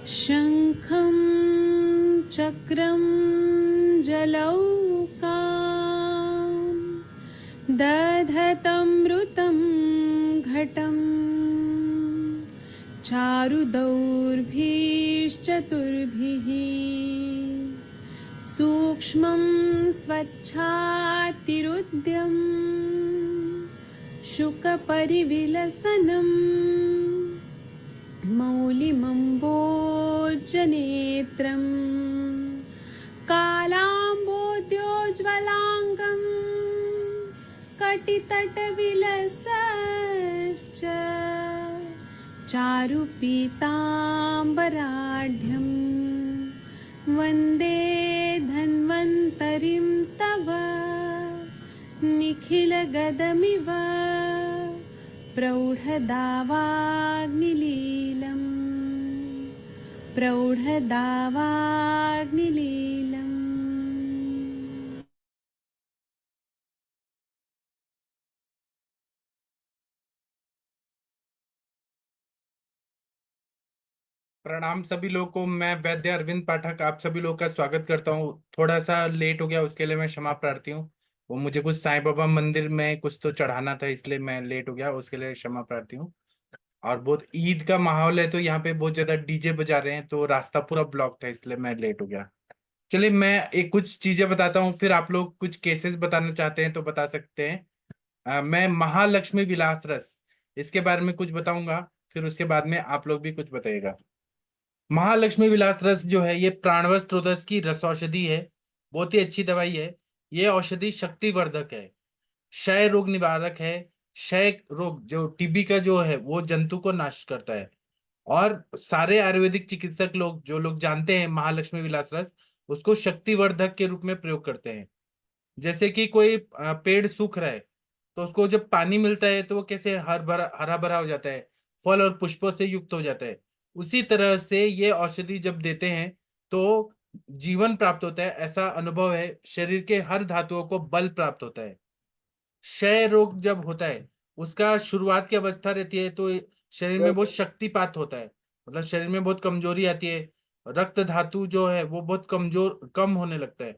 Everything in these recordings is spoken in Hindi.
शङ्खं चक्रं जलौकां दधतमृतं घटं चारुदौर्भिश्चतुर्भिः सूक्ष्मं स्वच्छातिरुद्यं शुकपरिविलसनम् मौलिमम्बोजनेत्रं कालाम्बोद्योज्ज्वलाङ्गं कटितटविलसश्च चारुपीताम्बराढ्यं वन्दे धन्वन्तरिं तव निखिलगदमिव प्रौढदावाग्निलीलम्। प्रणाम सभी लोगों को। मैं वैद्य अरविंद पाठक आप सभी लोगों का स्वागत करता हूँ। थोड़ा सा लेट हो गया, उसके लिए मैं क्षमा प्रार्थी हूँ। वो मुझे कुछ साईं बाबा मंदिर में कुछ तो चढ़ाना था, इसलिए मैं लेट हो गया, उसके लिए क्षमा प्रार्थी हूँ। और बहुत ईद का माहौल है, तो यहाँ पे बहुत ज्यादा डीजे बजा रहे हैं, तो रास्ता पूरा ब्लॉक था, इसलिए मैं लेट हो गया। चलिए, मैं एक कुछ चीजें बताता हूँ, फिर आप लोग कुछ केसेस बताना चाहते हैं तो बता सकते हैं। मैं महालक्ष्मी विलास रस, इसके बारे में कुछ बताऊंगा, फिर उसके बाद में आप लोग भी कुछ बताइएगा। महालक्ष्मी विलास रस जो है, ये प्राणवश त्रयोदश की रस औषधि है। बहुत ही अच्छी दवाई है। ये औषधि शक्तिवर्धक है, क्षय रोग निवारक है। क्षय रोग जो टीबी का जो है वो जंतु को नाश करता है। और सारे आयुर्वेदिक चिकित्सक लोग, जो लोग जानते हैं महालक्ष्मी विलास रस, उसको शक्तिवर्धक के रूप में प्रयोग करते हैं। जैसे कि कोई पेड़ सूख रहा है, तो उसको जब पानी मिलता है तो वो कैसे हरा भरा हो जाता है, फल और पुष्पों से युक्त हो जाता है। उसी तरह से ये औषधि जब देते हैं तो जीवन प्राप्त होता है, ऐसा अनुभव है। शरीर के हर धातुओं को बल प्राप्त होता है। क्षय रोग जब होता है, उसका शुरुआत की अवस्था रहती है, तो शरीर में बहुत शक्तिपात होता है, मतलब शरीर में बहुत कमजोरी आती है। रक्त धातु जो है वो बहुत कमजोर कम होने लगता है।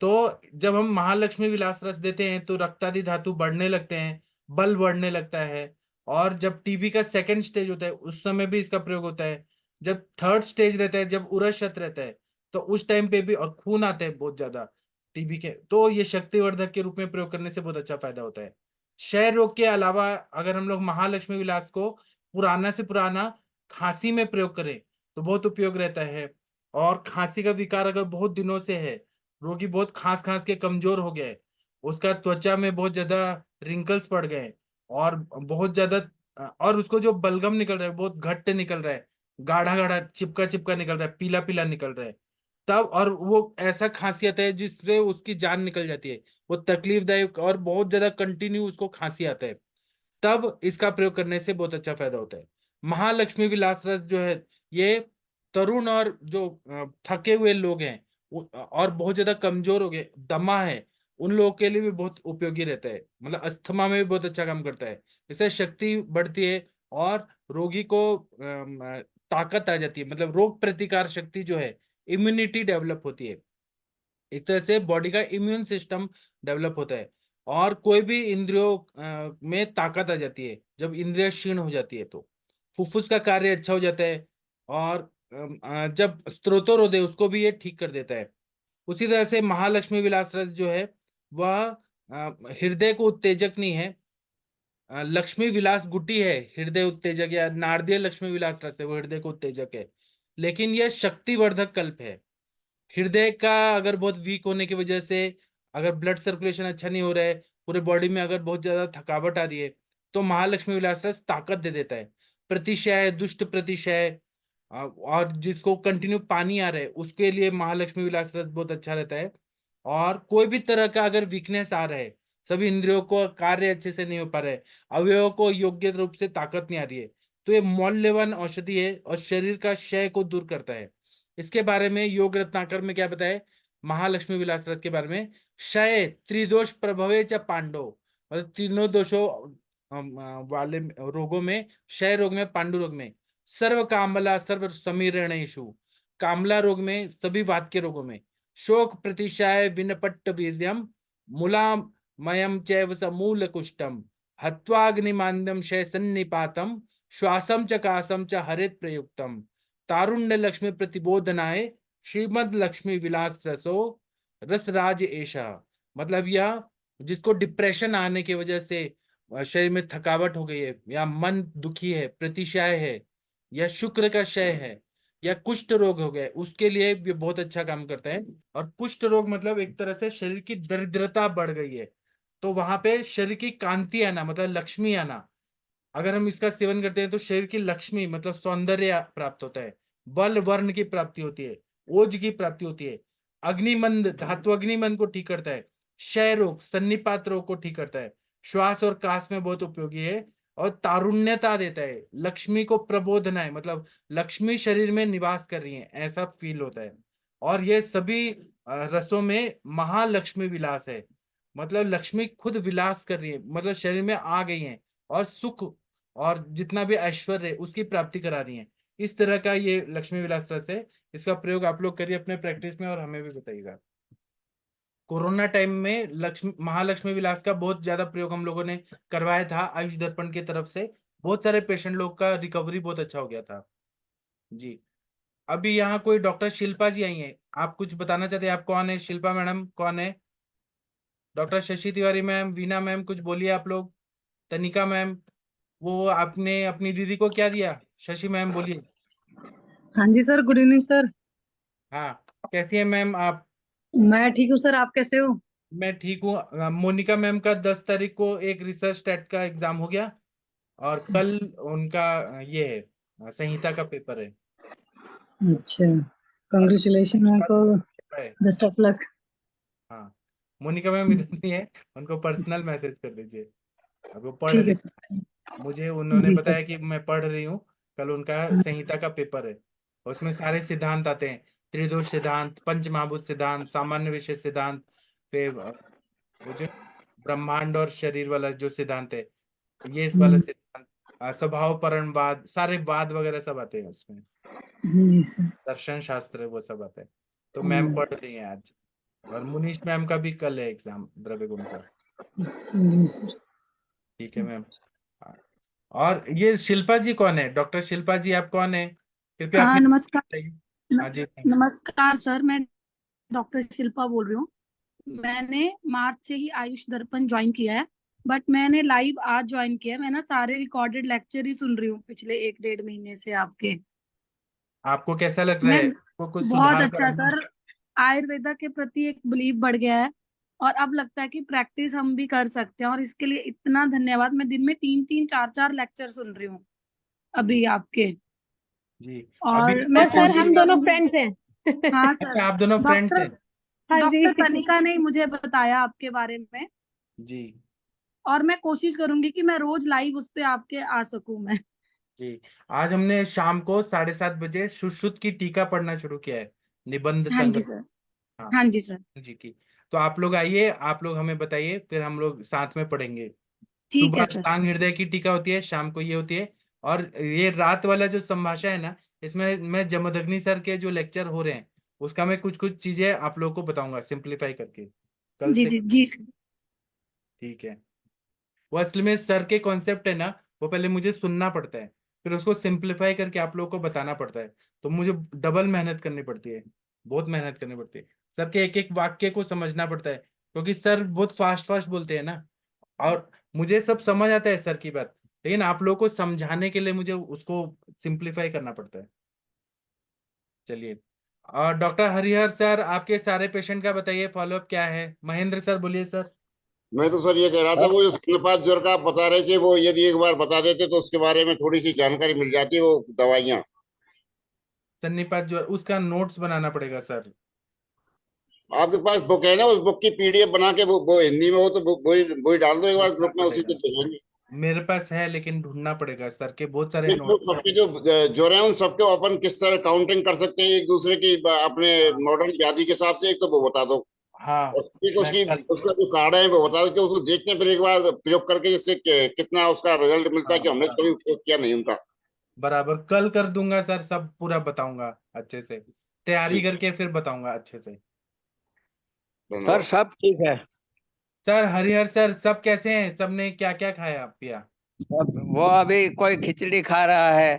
तो जब हम महालक्ष्मी विलास रस देते हैं तो रक्तादि धातु बढ़ने लगते हैं, बल बढ़ने लगता है। और जब टीबी का सेकंड स्टेज होता है, उस समय भी इसका प्रयोग होता है। जब थर्ड स्टेज रहता है, जब उरस रहता है, तो उस टाइम पे भी, और खून आता है बहुत ज्यादा टीबी के, तो ये शक्तिवर्धक के रूप में प्रयोग करने से बहुत अच्छा फायदा होता है। क्षय रोग के अलावा अगर हम लोग महालक्ष्मी विलास को पुराना से पुराना खांसी में प्रयोग करें तो बहुत उपयोग रहता है। और खांसी का विकार अगर बहुत दिनों से है, रोगी बहुत खांस खांस के कमजोर हो गया है, उसका त्वचा में बहुत ज्यादा रिंकल्स पड़ गए हैं, और बहुत ज्यादा, और उसको जो बलगम निकल रहा है बहुत घट्ट निकल रहा है, गाढ़ा गाढ़ा चिपका चिपका निकल रहा है, पीला पीला निकल रहा है, तब, और वो ऐसा खांसी आता है जिससे उसकी जान निकल जाती है, वो तकलीफदायक और बहुत ज्यादा कंटिन्यू उसको खांसी आता है, तब इसका प्रयोग करने से बहुत अच्छा फायदा होता है। महालक्ष्मी विलास रस जो है, ये तरुण और जो थके हुए लोग हैं, और बहुत ज्यादा कमजोर हो गए, दमा है, उन लोगों के लिए भी बहुत उपयोगी रहता है। मतलब अस्थमा में भी बहुत अच्छा काम करता है। इससे शक्ति बढ़ती है, और रोगी को ताकत आ जाती है, मतलब रोग प्रतिकार शक्ति जो है, इम्यूनिटी डेवलप होती है। एक तरह से बॉडी का इम्यून सिस्टम डेवलप होता है। और कोई भी इंद्रियों में ताकत आ जाती है जब इंद्रियां क्षीण हो जाती है, तो फुफ्फुस का कार्य अच्छा हो जाता है। और जब स्त्रोतोरोध है उसको भी ये ठीक कर देता है। उसी तरह से महालक्ष्मी विलास रस जो है, वह हृदय को उत्तेजक नहीं है। लक्ष्मी विलास गुटी है हृदय उत्तेजक, या नारदीय लक्ष्मी विलास रस है वो हृदय को उत्तेजक है। लेकिन यह शक्तिवर्धक कल्प है। हृदय का अगर बहुत वीक होने की वजह से, अगर ब्लड सर्कुलेशन अच्छा नहीं हो रहा है, पूरे बॉडी में अगर बहुत ज्यादा थकावट आ रही है, तो महालक्ष्मी विलास रस ताकत दे देता है। प्रतिशय, दुष्ट प्रतिशय, और जिसको कंटिन्यू पानी आ रहा है, उसके लिए महालक्ष्मी विलास रस बहुत अच्छा रहता है। और कोई भी तरह का अगर वीकनेस आ रहा है, सभी इंद्रियों को कार्य अच्छे से नहीं हो पा रहा है, अवयवों को योग्य रूप से ताकत नहीं आ रही है, तो ये मौल्यवान औषधि है और शरीर का क्षय को दूर करता है। इसके बारे में योग रत्नाकर में क्या बताए, महालक्ष्मी विलास रस के बारे में, क्षय त्रिदोष प्रभवे च पांडव, मतलब तीनों दोषों वाले रोगों में, क्षय रोग में, पांडु रोग में सर्व कामला सर्व समीरणेषु, कामला रोग में, सभी वात के रोगों में, शोक प्रतिशाय विनपट्ट वीर्यम, मूलामयम चैव समूल कुष्ठम, हत्वाग्निमांद्यम शय सन्निपातम, श्वासम च कासम च हरित प्रयुक्तम, तारुण्य लक्ष्मी प्रतिबोधनाय, श्रीमद लक्ष्मी विलास रसो रसराज एषा। मतलब यह जिसको डिप्रेशन आने की वजह से शरीर में थकावट हो गई है, या मन दुखी है, प्रतिशय है, या शुक्र का क्षय है, या कुष्ठ रोग हो गया, उसके लिए भी बहुत अच्छा काम करता है। और कुष्ठ रोग मतलब एक तरह से शरीर की दरिद्रता बढ़ गई है, तो वहां पे शरीर की कांति आना, मतलब लक्ष्मी आना, अगर हम इसका सेवन करते हैं तो शरीर की लक्ष्मी मतलब सौंदर्य प्राप्त होता है, बल वर्ण की प्राप्ति होती है, ओज की प्राप्ति होती है, अग्निमंद धातु अग्निमंद को ठीक करता है, क्षय रोग सन्निपात रोग को ठीक करता है, श्वास और काश में बहुत उपयोगी है, और तारुण्यता देता है, लक्ष्मी को प्रबोधना है, मतलब लक्ष्मी शरीर में निवास कर रही है ऐसा फील होता है। और ये सभी रसों में महालक्ष्मी विलास है, मतलब लक्ष्मी खुद विलास कर रही है, मतलब शरीर में आ गई है, और सुख और जितना भी ऐश्वर्य है उसकी प्राप्ति करा रही है। इस तरह का ये लक्ष्मी विलास रस है। इसका प्रयोग आप लोग करिए अपने प्रैक्टिस में और हमें भी बताइएगा। कोरोना टाइम में लक्ष्मी महालक्ष्मी विलास का बहुत ज्यादा प्रयोग हम लोगों ने करवाया था आयुष दर्पण की तरफ से। बहुत सारे पेशेंट लोग का रिकवरी बहुत अच्छा हो गया था जी। अभी यहाँ कोई डॉक्टर शिल्पा जी आई हैं, आप कुछ बताना चाहते हैं? आप कौन है? शिल्पा मैडम कौन है? Doctor Shashi Tiwari ma'am, Veena ma'am, कुछ बोलिए आप लोग। तनिका मैम, वो आपने अपनी दीदी को क्या दिया? शशि मैम बोलिए। हाँ जी सर, गुड इवनिंग सर। हाँ, कैसी है मैम आप? मैं ठीक हूँ सर, आप कैसे हो? मैं ठीक हूँ। मोनिका मैम का 10 तारीख को एक रिसर्च टेट का एग्जाम हो गया, और कल उनका ये है, संहिता का पेपर है। अच्छा, और कंग्रेचुलेशन उनको, है। Best of luck. हाँ, मोनिका मैम इधर नहीं है, उनको पर्सनल मैसेज कर दीजिए, अब वो पढ़ ठीक रही। है सर। मुझे उन्होंने जी सर। बताया कि मैं पढ़ रही हूँ, कल उनका संहिता का पेपर है, उसमें सारे सिद्धांत आते हैं, त्रिदोष सिद्धांत, पंचमहाभूत सिद्धांत, सामान्य विशेष सिद्धांत, फिर वो जो ब्रह्मांड और शरीर वाला जो सिद्धांत है, ये इस वाला सिद्धांत, स्वभाव परमवाद, सारे वाद वगैरह सब आते हैं उसमें, जी सर। दर्शन शास्त्र वो सब आता है। तो मैम पढ़ रही हैं आज, और मुनीश मैम का भी कल है एग्जाम द्रव्य गुण का। जी सर। ठीक है मैम। और ये शिल्पा जी कौन है? डॉक्टर शिल्पा जी आप कौन है? कृपया हाँ अपने नमस्कार। बताइए। हाँ जी। नमस्कार सर, मैं डॉक्टर शिल्पा बोल रही हूँ। मैंने मार्च से ही आयुष दर्पण ज्वाइन किया है, बट मैंने लाइव आज ज्वाइन किया है। मैं ना सारे रिकॉर्डेड लेक्चर ही सुन रही हूँ पिछले 1-1.5 महीने से आपके। आपको कैसा लग रहा मैं है? आपको कुछ बहुत सुधार अच्छा करना सर, है? आयुर्वेदा के प्रति एक बिलीव बढ़ गया है, और अब लगता है कि प्रैक्टिस हम भी कर सकते हैं, और इसके लिए इतना धन्यवाद। मैं दिन में 3-3, 4-4 लेक्चर सुन रही हूँ अभी आपके। जी। अभी और मैं और सर कोशिश हम दोनों करूंगी। फ्रेंड्स हैं। हाँ अच्छा, सर। आप दोनों फ्रेंड्स डॉक्टर हैं? हाँ जी। डॉक्टर तनिका ने ही मुझे बताया आपके बारे में, जी। और मैं कोशिश करूंगी कि मैं रोज लाइव उस पे आपके आ सकूं मैं। जी, आज हमने शाम को 7:30 बजे सुश्रुत की टीका पढ़ना शुरू किया है, निबंध हाँ जी संग्रह। सर। हाँ हाँ जी सर। जी की। तो आप लोग आइए, आप लोग हमें बताइए, फिर हम लोग साथ में पढ़ेंगे। ठीक सुबह है सर। अष्टांग हृदय की टीका होती है, शाम को ये होती है। और ये रात वाला जो संभाषा है ना, इसमें मैं जमदग्नि सर के जो लेक्चर हो रहे हैं उसका मैं कुछ कुछ चीजें आप लोगों को बताऊंगा सिंप्लीफाई करके कल जी से। जी जी सर। ठीक है। वो असल में सर के कॉन्सेप्ट है ना, वो पहले मुझे सुनना पड़ता है, फिर उसको सिंप्लीफाई करके आप लोगों को बताना पड़ता है, तो मुझे डबल मेहनत करनी पड़ती है, बहुत मेहनत करनी पड़ती है। सर के एक एक वाक्य को समझना पड़ता है, क्योंकि सर बहुत फास्ट फास्ट बोलते हैं ना, और मुझे सब समझ आता है सर की बात, लेकिन आप लोगों को समझाने के लिए मुझे उसको सिंप्लीफाई करना पड़ता है। चलिए, और डॉक्टर हरिहर सर, आपके सारे पेशेंट का बताइए फॉलोअप क्या है? महेंद्र सर बोलिए सर। मैं तो सर ये कह रहा था, वो जो स्तनपात ज्वर का आप बता रहे थे, वो यदि एक बार बता देते तो उसके बारे में थोड़ी सी जानकारी मिल जाती, वो दवाइयाँ। सन्निपात जो उसका नोट्स बनाना पड़ेगा सर। आपके पास बुक है ना? उस बुक की पीडीएफ बना के वो हिंदी में हो तो वही वही डाल दो एक बार ढूंढना ग्रुप में, उसी पड़ेगा, से देखेंगे। मेरे पास है लेकिन ढूंढना पड़ेगा, सर के बहुत सारे नहीं तो नोट्स। सबके जो ज्वर है उन सबके अपन किस तरह काउंटिंग कर सकते हैं एक दूसरे की, अपने हाँ मॉडर्न व्याधि के हिसाब से, एक तो वो बता दो। हाँ, और एक मैं उसकी कल। उसका जो कार्ड है वो बता दो, कि उसको देखते हैं फिर एक बार प्रयोग करके, जिससे कितना उसका रिजल्ट मिलता है, हाँ कि हमने हाँ, कभी उपयोग किया नहीं उनका। बराबर कल कर दूंगा सर, सब पूरा बताऊंगा अच्छे से, तैयारी ठीक है, करके फिर बताऊंगा अच्छे से। सर धन्यवाद। सब ठीक है। सर हरिहर सर सब कैसे हैं, सबने क्या क्या खाया पिया? सब वो अभी कोई खिचड़ी खा रहा है,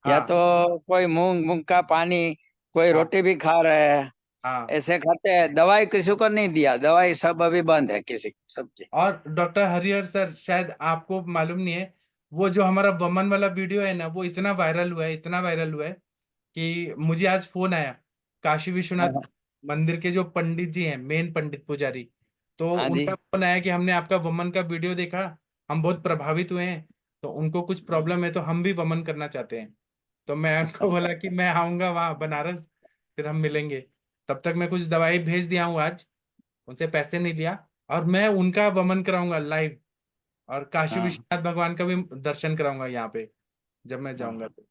या हाँ तो कोई मूंग मूंग का पानी, कोई हाँ रोटी भी खा रहे हैं। हाँ। ऐसे खाते हैं। दवाई किसी को नहीं दिया, दवाई सब अभी बंद है किसी सबकी। और डॉक्टर हरिहर सर शायद आपको मालूम नहीं है, वो जो हमारा वमन वाला वीडियो है ना, वो इतना वायरल हुआ है, इतना वायरल हुआ है कि मुझे आज फोन आया काशी हाँ विश्वनाथ मंदिर के जो पंडित जी हैं, मेन पंडित पुजारी, तो हाँ जी। उनका फोन आया कि हमने आपका वमन का वीडियो देखा, हम बहुत प्रभावित हुए हैं, तो उनको कुछ प्रॉब्लम है तो हम भी वमन करना चाहते हैं। तो मैं उनको बोला कि मैं आऊंगा वहाँ बनारस, फिर हम मिलेंगे। तब तक मैं कुछ दवाई भेज दिया हूँ आज, उनसे पैसे नहीं लिया, और मैं उनका वमन कराऊंगा लाइव, और काशी हाँ विश्वनाथ भगवान का भी दर्शन कराऊंगा यहाँ पे जब मैं हाँ जाऊंगा हाँ। तो।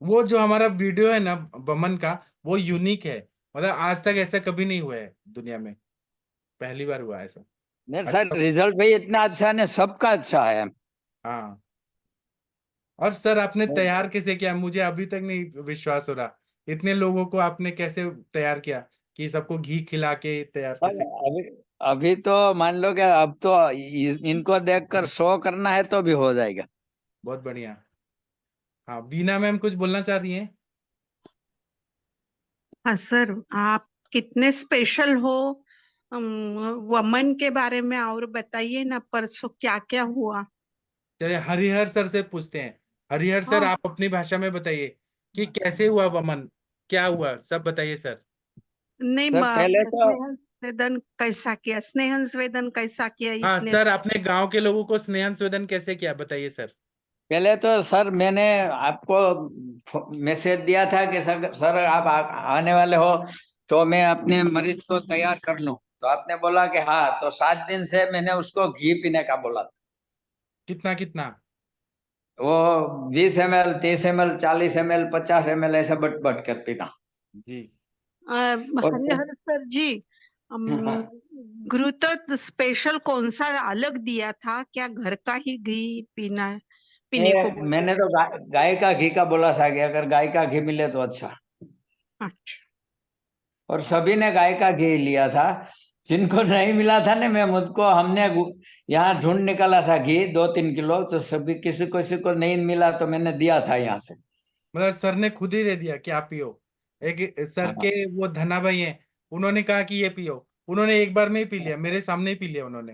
वो जो हमारा वीडियो है ना वमन का, वो यूनिक है, मतलब आज तक ऐसा कभी नहीं हुआ है दुनिया में, पहली बार हुआ है ऐसा। नहीं सर, अच्छा। रिजल्ट भी इतना अच्छा नहीं, सबका अच्छा है। हाँ। और सर आपने तैयार कैसे किया, मुझे अभी तक नहीं विश्वास हो रहा, इतने लोगों को आपने कैसे तैयार किया, कि सबको घी खिला के तैयार सर कैसे? अभी अभी तो मान लो कि अब तो इनको देखकर शो करना है तो भी हो जाएगा। बहुत बढ़िया। हाँ वीना मैम कुछ बोलना चाह रही हैं? हाँ सर, आप कितने स्पेशल हो। वमन के बारे में और बताइए ना, परसों क्या क्या हुआ। चलिए हरिहर सर से पूछते हैं। हरिहर सर हाँ, आप अपनी भाषा में बताइए कि कैसे हुआ वमन, क्या हुआ सब बताइए सर। नहीं सर पहले तो स्नेहन स्वेदन कैसा किया, स्नेहन स्वेदन कैसा किया हाँ इतने। सर, अपने गांव के लोगों को स्नेहन स्वेदन कैसे किया बताइए सर। पहले तो सर मैंने आपको मैसेज दिया था कि सर आप आने वाले हो तो मैं अपने मरीज को तैयार कर लूं। तो आपने बोला कि हाँ, तो 7 दिन से मैंने उसको घी पीने का बोला था। कितना कितना? वो 20 ml, 30 ml, 40 ml, 50 ml ऐसे बट बट कर पीना। जी। और हरिहर सर जी, गुरु तो स्पेशल कौन सा अलग दिया था क्या, घर का ही घी पीने को बोला। मैंने तो गाय का घी का बोला था कि अगर गाय का घी मिले तो अच्छा। अच्छा। और सभी ने गाय का घी लिया था। जिनको नहीं मिला था ना, मैं मुझको हमने यहाँ ढूंढ निकाला था घी 2-3 किलो, तो सभी किसी को नहीं मिला तो मैंने दिया था यहाँ से। मतलब सर ने खुद ही दे दिया कि आप पियो? एक सर हाँ के वो धना भाई हैं, उन्होंने कहा कि ये पियो, उन्होंने एक बार में ही पी लिया, मेरे सामने ही पी लिया उन्होंने।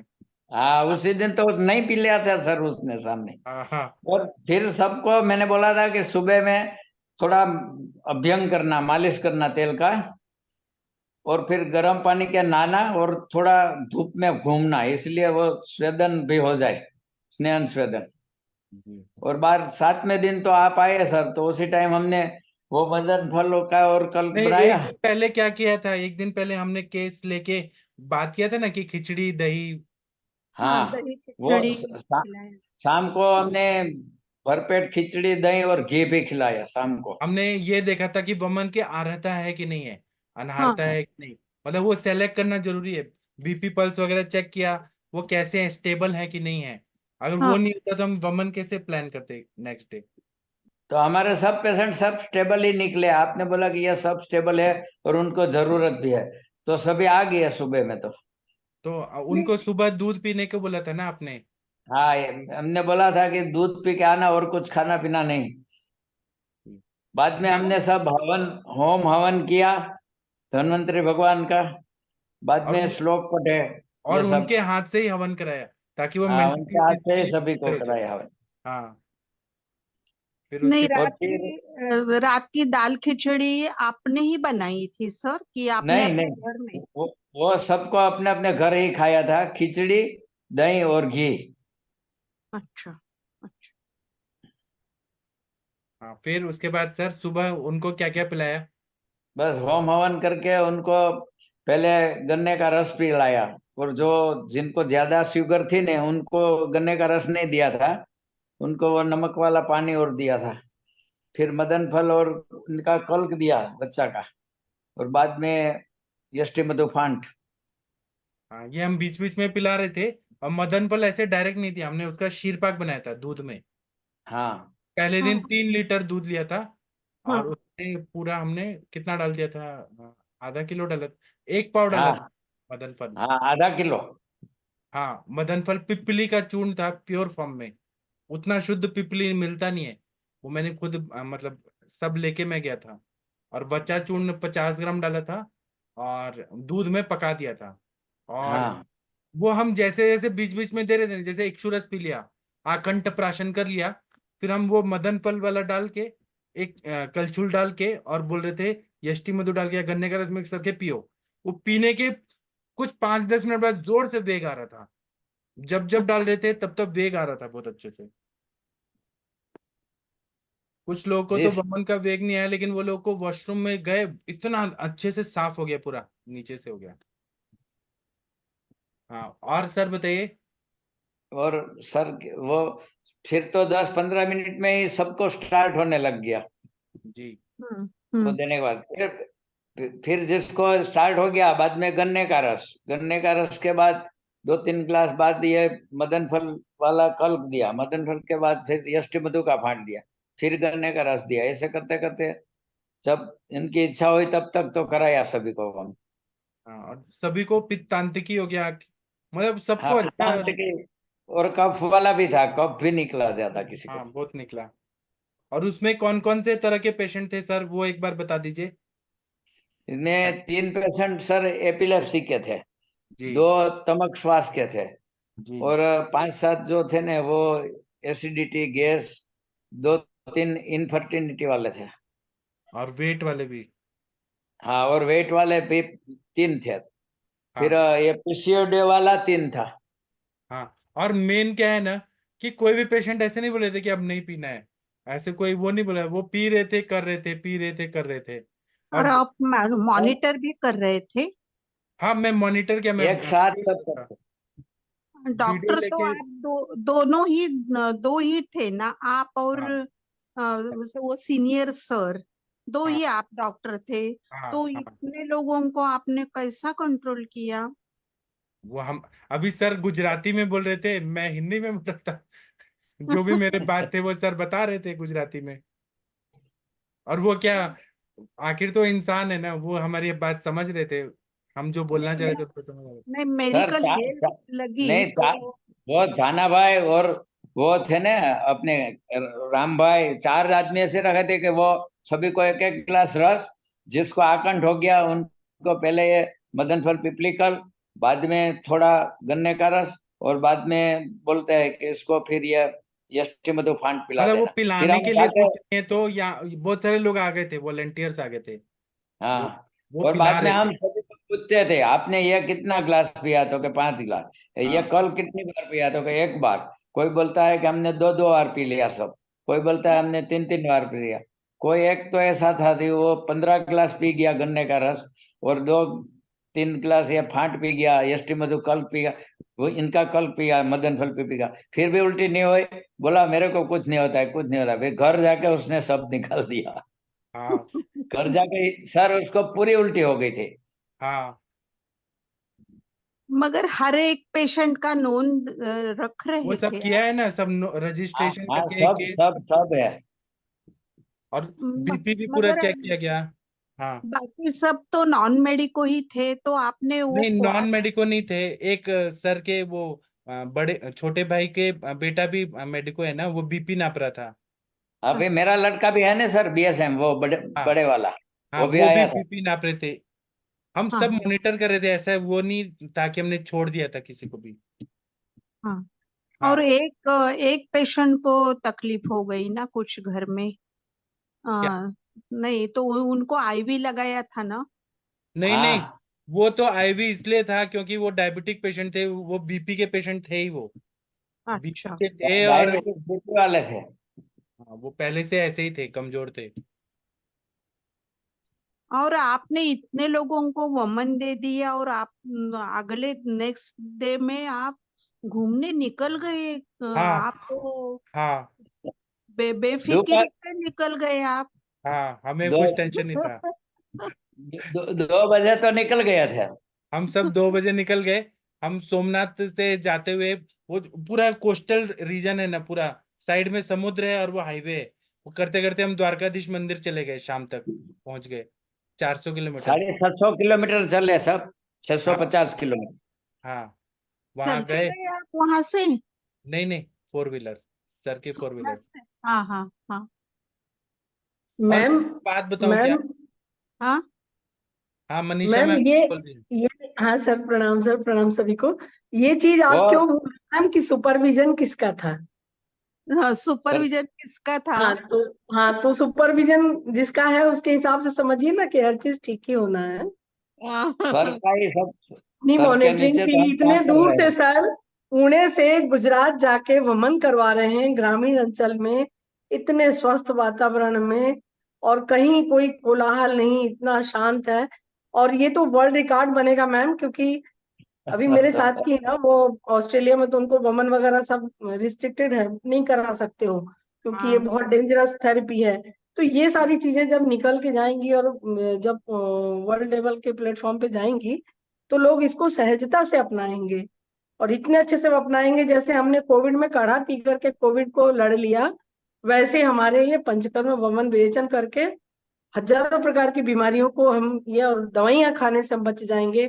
हाँ, उसी दिन तो नहीं पी लिया था सर उसने सामने। हाँ हाँ। और फिर सबको मैंने बोला था कि सुबह में थोड़ा अभ्यंग करना, मालिश करना तेल का, और फिर गर्म पानी के नहाना, और थोड़ा धूप में घूमना, इसलिए वो स्वेदन भी हो जाए, स्नेहन स्वेदन। जी। और बार 7वें दिन तो आप आए सर, तो उसी टाइम हमने वो मदन फल का और कल नहीं बनाया। एक दिन पहले क्या किया था, एक दिन पहले हमने केस लेके बात किया था ना कि खिचड़ी दही। हाँ, हाँ, दही वो खिचड़ी खिलाया। शाम को हमने भरपेट खिचड़ी दही और घी भी खिलाया शाम को। हमने ये देखा था कि वमन के आर्हता है कि नहीं है, हाँ अनारता है कि नहीं, मतलब वो सेलेक्ट करना जरूरी है। बीपी पल्स वगैरह चेक किया, वो कैसे है, स्टेबल है कि नहीं है। अगर वो हाँ नहीं होता तो हम वमन कैसे प्लान करते नेक्स्ट डे। तो हमारे सब पेशेंट सब स्टेबल ही निकले। आपने बोला कि यह सब स्टेबल है और उनको जरूरत भी है, तो सभी आ गए सुबह में तो। तो नहीं, उनको सुबह दूध पीने को बोला था ना आपने? हाँ, हमने बोला था कि दूध पी के आना और कुछ खाना पीना नहीं। बाद में हमने सब होम हवन किया धन्वंतरी भगवान का, बाद और में श्लोक पढ़े, और ये सब। उनके हाथ से ही हवन कराया, ताकि वो हाँ, उनके मेंटली हाथ से ही फिजिकली सभी को हो जाए। कराया हवन। हाँ। फिर नहीं उसके और बाद फिर रात की दाल खिचड़ी आपने ही बनाई थी सर, कि आपने नहीं अपने नहीं, घर में। वो सबको अपने अपने घर ही खाया था, खिचड़ी दही और घी। अच्छा अच्छा। हाँ फिर उसके बाद सर सुबह उनको क्या क्या पिलाया? बस होम हवन करके उनको पहले गन्ने का रस पिलाया। और जो जिनको ज्यादा शुगर थी ने, उनको गन्ने का रस नहीं दिया था, उनको वो नमक वाला पानी और दिया था। फिर मदन फल और उनका कल्क दिया बच्चा का। और बाद में यष्टि मधुफांट। हाँ ये हम बीच बीच में पिला रहे थे, और मदन फल ऐसे डायरेक्ट नहीं दिया, हमने उसका शीर पाक बनाया था दूध में। हाँ, पहले दिन हाँ 3 लीटर दूध लिया था और हाँ उसमें पूरा हमने कितना डाल दिया था, आधा किलो डाला था, 1 पाव डाला था हाँ मदन फल। हाँ, आधा किलो। हाँ, मदन फल पिपली का चूर्ण था प्योर फॉर्म में, उतना शुद्ध पिपली मिलता नहीं है। वो मैंने खुद मतलब सब लेके मैं गया था। और बच्चा चूर्ण 50 ग्राम डाला था और दूध में पका दिया था। और हाँ वो हम जैसे जैसे बीच बीच में दे रहे थे, जैसे इक्षुरस पी लिया, आकंठ प्राशन कर लिया, फिर हम वो मदन फल वाला डाल के, एक कलछुल डाल के और बोल रहे थे यष्टि मधु डाल के या गन्ने का रस मिक्स करके पियो। वो पीने के कुछ 5-10 मिनट बाद जोर से वेग आ रहा था। जब जब डाल रहे थे तब तब वेग आ रहा था बहुत अच्छे से। कुछ लोगों को तो जिस वमन का वेग नहीं आया, लेकिन वो लोग को वॉशरूम में गए इतना अच्छे से साफ हो गया, पूरा नीचे से हो गया। हाँ, और सर बताइए। और सर वो फिर तो 10-15 मिनट में ही सबको स्टार्ट होने लग गया। जी। हम्म वो हम्म देने के बाद फिर जिसको स्टार्ट हो गया, बाद में गन्ने का रस के बाद 2-3 ग्लास बाद ये मदन फल वाला कल्प दिया, मदन फल के बाद फिर यष्टि मधु का फाँट दिया, फिर गन्ने का रस दिया। ऐसे करते करते जब इनकी इच्छा हुई तब तक तो कराया सभी को हम। हाँ, और सभी को पित्तांतिकी हो गया, मतलब सबको हाँ, अच्छा। पित्तांत की और कफ वाला भी था, कफ भी निकला ज्यादा किसी को हाँ, तो। बहुत निकला। और उसमें कौन कौन से तरह के पेशेंट थे सर, वो एक बार बता दीजिए। इनमें 3 पेशेंट सर एपिलेप्सी के थे, जी 2 तमक श्वास के थे, जी। और 5-7 जो थे ना वो एसिडिटी गैस, 2-3 इनफर्टिनिटी वाले थे। और वेट वाले भी। हाँ, और वेट वाले भी 3 थे। फिर हाँ ये पीसीओडी वाला 3 था। हाँ। और मेन क्या है ना, कि कोई भी पेशेंट ऐसे नहीं बोले थे कि अब नहीं पीना है, ऐसे कोई वो नहीं बोला, वो पी रहे थे कर रहे थे, पी रहे थे कर रहे थे। और और आप मॉनिटर भी कर रहे थे? हाँ, मैं मॉनिटर क्या, मैं एक साथ सब करते। वीडियो डॉक्टर तो लेके। आप दोनों ही, दो ही थे ना, आप और हाँ वो सीनियर सर, दो हाँ ही आप डॉक्टर थे? हाँ तो हाँ। इतने लोगों को आपने कैसा कंट्रोल किया? वो हम अभी सर गुजराती में बोल रहे थे, मैं हिंदी में बोल रहा था। जो भी मेरे बात थे वो सर बता रहे थे गुजराती में। और वो क्या, आखिर तो इंसान है ना, वो हमारी बात समझ रहे थे, हम जो बोलना चाह रहे थे उसको समझ रहे थे। नहीं, सर मेडिकल हेल्प लगी नहीं तो। वो थाना भाई और वो थे ना अपने राम भाई, 4 आदमी ऐसे रखे थे कि वो सभी को एक एक गिलास रस, जिसको आकंठ हो गया उनको पहले ये मदन फल पिपलीकल, बाद में थोड़ा गन्ने का रस, और बाद में बोलते हैं कि इसको फिर ये यष्टि मधु फांट पिला मतलब वो देना। फिर पिलाने हम के लिए जाके, कुछ नहीं है, तो या बहुत सारे लोग आ गए थे, वॉलंटियर्स आ गए थे। वो हाँ, वो और पिला बाद में रहे थे। हम सभी को पूछते थे आपने ये कितना ग्लास पिया, तो के 5 गिलास। ये हाँ कल कितनी बार पिया, तो के 1 बार। कोई बोलता है कि हमने 2-2 बार पी लिया सब। कोई बोलता है हमने 3-3 बार पी लिया। कोई एक तो ऐसा था कि वो 15 गिलास पी गया गन्ने का रस, और 2-3 गिलास ये फांट पी गया, यष्टि मधु कल पी गया, वो इनका कल पिया, मदन फल पी गया, फिर भी उल्टी नहीं हुई। बोला मेरे को कुछ नहीं होता है, कुछ नहीं होता। फिर घर जाके उसने सब निकाल दिया। हाँ घर जाके सर उसको पूरी उल्टी हो गई थी। हाँ। मगर हर एक पेशेंट का नोंद रख वो रहे सब थे किया आप? है ना, सब हाँ रजिस्ट्रेशन हाँ, करके सब केस। सब सब है। और बीपी भी पूरा मगर चेक किया गया। हाँ। बाकी सब तो नॉन मेडिको ही थे, तो आपने वो नहीं, नॉन मेडिको नहीं थे। एक सर के वो बड़े छोटे भाई के बेटा भी मेडिको है ना, वो बीपी नाप रहा था। अभी मेरा लड़का भी है ना सर, बीएसएम, वो बड़े हाँ बड़े वाला, हाँ, वो भी वो भी आया था। बीपी नाप रहे थे। हम हाँ सब मॉनिटर कर रहे थे, ऐसा वो नहीं ताकि हमने छोड़ दिया था किसी को भी। हाँ। और हाँ। एक पेशेंट को तकलीफ हो गई ना कुछ घर में? क्या? नहीं तो उनको आईवी लगाया था ना? नहीं नहीं, हाँ, वो तो आईवी इसलिए था क्योंकि वो डायबिटिक पेशेंट थे, वो बीपी के पेशेंट थे ही वो। बीपी अच्छा। के थे और डायबिटीज बीपी वाले थे। हाँ, वो पहले से ऐसे ही थे, कमजोर थे। और आपने इतने लोगों को वमन दे दिया और आप अगले नेक्स्ट डे में आप घूमने निकल गए? हाँ आप तो हाँ बेफिक्री दोपहर से निकल गए आप। हाँ, हमें दो कुछ टेंशन नहीं था। 2 बजे तो निकल गए थे। हम सब 2 बजे निकल गए। हम सोमनाथ से जाते हुए, वो पूरा कोस्टल रीजन है ना पूरा, साइड में समुद्र है और वो हाईवे है। वो करते करते हम द्वारकाधीश मंदिर चले गए, शाम तक पहुंच गए। 400 किलोमीटर। 750 किलोमीटर चले सब, हाँ 650 किलोमीटर। हाँ, वहां चलते गए। गए आप वहां से? नहीं नहीं, 4 व्हीलर, सर की 4 व्हीलर। सोमनाथ से? हाँ हाँ हाँ और मैम बात बताऊं क्या? मैम हाँ। हाँ मनीषा मैम मैम ये बोल रही हूँ। ये हाँ सर, प्रणाम सर, प्रणाम सभी को। ये चीज वो आप क्यों भूल रहे मैम कि सुपरविजन किसका था? हाँ, सर, सुपरविजन किसका था? हाँ तो सुपरविजन जिसका है उसके हिसाब से समझिए ना कि हर चीज ठीक ही होना है। सर का ही सब, नहीं, सर के मॉनिटरिंग नीचे की तो हम इतने काम कर दूर रहे से हैं। सर, पुणे से गुजरात जाके वमन करवा रहे हैं ग्रामीण अंचल में, इतने स्वस्थ वातावरण में, और कहीं कोई कोलाहल नहीं, इतना शांत है। और ये तो वर्ल्ड रिकॉर्ड बनेगा मैम, क्योंकि अभी मेरे साथ की है ना, वो ऑस्ट्रेलिया में तो उनको वमन वगैरह सब रिस्ट्रिक्टेड है, नहीं करा सकते हो, क्योंकि ये हाँ बहुत डेंजरस थेरेपी है। तो ये सारी चीजें जब निकल के जाएंगी और जब वर्ल्ड लेवल के प्लेटफॉर्म पे जाएंगी, तो लोग इसको सहजता से अपनाएंगे, और इतने अच्छे से अपनाएंगे जैसे हमने कोविड में काढ़ा पी करके कोविड को लड़ लिया, वैसे हमारे ये पंचकर्म वमन विरेचन करके हजारों प्रकार की बीमारियों को हम, ये और दवाइयां खाने से हम बच जाएंगे।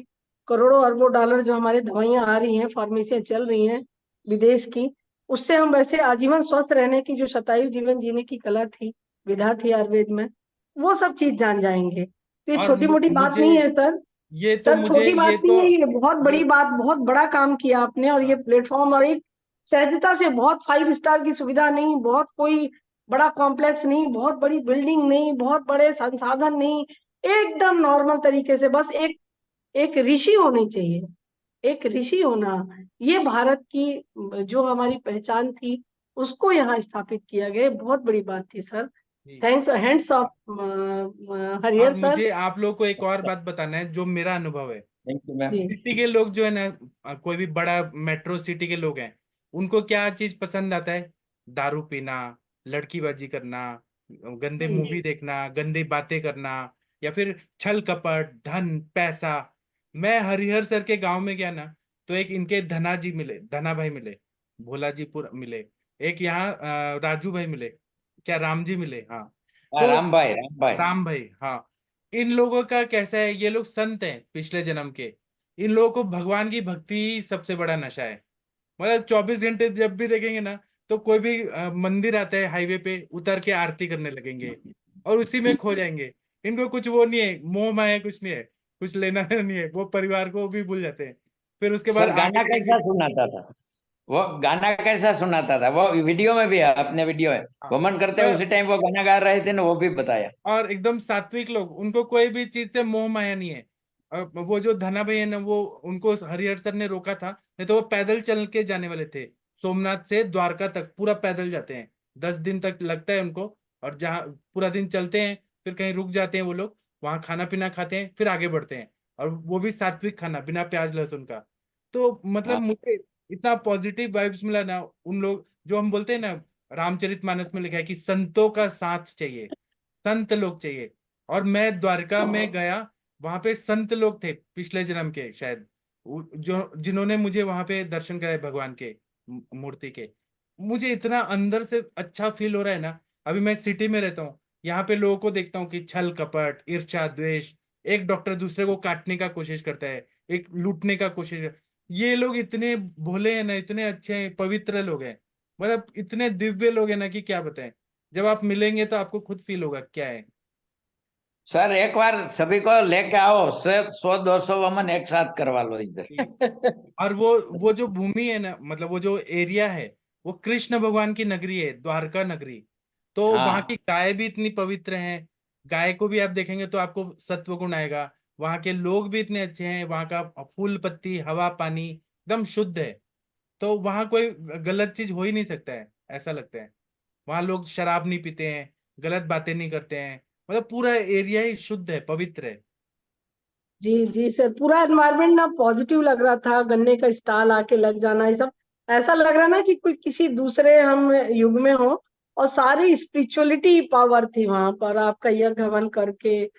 करोड़ों अरबों डॉलर जो हमारी दवाइयां आ रही हैं, फार्मेसियां चल रही हैं विदेश की, उससे हम वैसे आजीवन स्वस्थ रहने की जो शतायु जीवन जीने की कला थी, विधा थी आयुर्वेद में, वो सब चीज जान जाएंगे। तो ये और छोटी मोटी बात मुझे नहीं है सर। ये तो सर मुझे छोटी ये बात नहीं तो है, ये बहुत ये बड़ी बात, बहुत बड़ा काम किया आपने, और ये हाँ, प्लेटफॉर्म, और एक सहजता से, बहुत 5 स्टार की सुविधा नहीं, बहुत कोई बड़ा कॉम्प्लेक्स नहीं, बहुत बड़ी बिल्डिंग नहीं, बहुत बड़े संसाधन नहीं, एकदम नॉर्मल तरीके से, बस एक एक ऋषि होनी चाहिए, एक ऋषि होना, ये भारत की जो हमारी पहचान थी, उसको यहाँ स्थापित किया गया, बहुत बड़ी बात थी सर। जी। थैंक्स, हैंड्स ऑफ और हरिहर सर। मुझे आप लोग को एक और बात बताना है जो मेरा अनुभव है। Thank you ma'am. जी सिटी के लोग जो है ना, कोई भी बड़ा मेट्रो सिटी के लोग हैं, उनको क्या चीज पसंद आता है? दारू पीना, लड़कीबाजी करना, गंदे जी मूवी देखना, गंदी बातें करना, या फिर छल कपट, धन, पैसा। मैं हरिहर सर के गांव में गया ना, तो एक इनके धना जी मिले, धना भाई मिले, भोलाजीपुर मिले, एक यहाँ राजू भाई मिले, क्या राम जी मिले, हाँ। हाँ, तो राम भाई, राम भाई। राम भाई, हाँ। इन लोगों का कैसा है, ये लोग संत हैं पिछले जन्म के। इन लोगों को भगवान की भक्ति ही सबसे बड़ा नशा है। मतलब 24 घंटे जब भी देखेंगे ना, तो कोई भी मंदिर आता है हाईवे पे, उतर के आरती करने लगेंगे और उसी में खो जाएंगे। इनको कुछ वो नहीं है, मोह माया कुछ नहीं है, कुछ लेना देना नहीं है, वो परिवार को भी भूल जाते हैं। फिर उसके बाद सर आगे गाना जाएंगे। कैसा सुनाता था? वो गाना कैसा सुनाता था? वो वीडियो में भी है, अपने वीडियो है, हाँ, वमन करते मैं उसी टाइम वो गाना गा रहे थे ना, वो भी बताया। और एकदम सात्विक लोग, उनको कोई भी चीज से मोह माया नहीं है। वो जो धना भाई है ना, वो उनको हरिहर सर ने रोका था, नहीं तो वो पैदल चल के जाने वाले थे। सोमनाथ से द्वारका तक पूरा पैदल जाते हैं, 10 दिन तक लगता है उनको। और जहाँ पूरा दिन चलते हैं, फिर कहीं रुक जाते हैं वो लोग, वहां खाना पीना खाते हैं, फिर आगे बढ़ते हैं। और वो भी सात्विक खाना, बिना प्याज लहसुन का। तो मतलब हाँ मुझे इतना पॉजिटिव वाइब्स मिला ना। उन लोग जो हम बोलते हैं ना, रामचरितमानस में लिखा है कि संतों का साथ चाहिए, संत लोग चाहिए। और मैं द्वारका में गया, वहां पे संत लोग थे पिछले जन्म के शायद, जो जिन्होंने मुझे वहां पे दर्शन कराए भगवान के, मूर्ति के। मुझे इतना अंदर से अच्छा फील हो रहा है ना। अभी मैं सिटी में रहता हूँ, यहाँ पे लोगों को देखता हूँ कि छल कपट, ईर्ष्या, द्वेष, एक डॉक्टर दूसरे को काटने का कोशिश करता है, एक लूटने का कोशिश। ये लोग इतने भोले हैं ना, इतने अच्छे हैं, पवित्र लोग हैं, मतलब इतने दिव्य लोग हैं ना कि क्या बताएं। जब आप मिलेंगे तो आपको खुद फील होगा क्या है। सर, एक बार सभी को लेके आओ, 100-200 वमन एक साथ करवा लो इधर। और वो जो भूमि है ना, मतलब वो जो एरिया है, वो कृष्ण भगवान की नगरी है, द्वारका नगरी। तो वहां की हाँ गाय भी इतनी पवित्र हैं। गाय को भी आप देखेंगे तो आपको सत्व गुण आएगा। वहां के लोग भी इतने अच्छे हैं, वहां का फूल पत्ती, हवा, पानी एकदम शुद्ध है। तो वहां कोई गलत चीज हो ही नहीं सकता है, ऐसा लगता है। वहां लोग शराब नहीं पीते हैं, गलत बातें नहीं करते हैं, मतलब पूरा एरिया ही शुद्ध है, पवित्र है। जी जी सर, पूरा एनवायरनमेंट ना पॉजिटिव लग रहा था, गन्ने का स्टॉल आके लग जाना, ये सब ऐसा लग रहा ना कि कोई किसी दूसरे हम युग में हो। और सारी स्पिरिचुअलिटी पावर थी वहां पर, आपका यज्ञ हवन करके,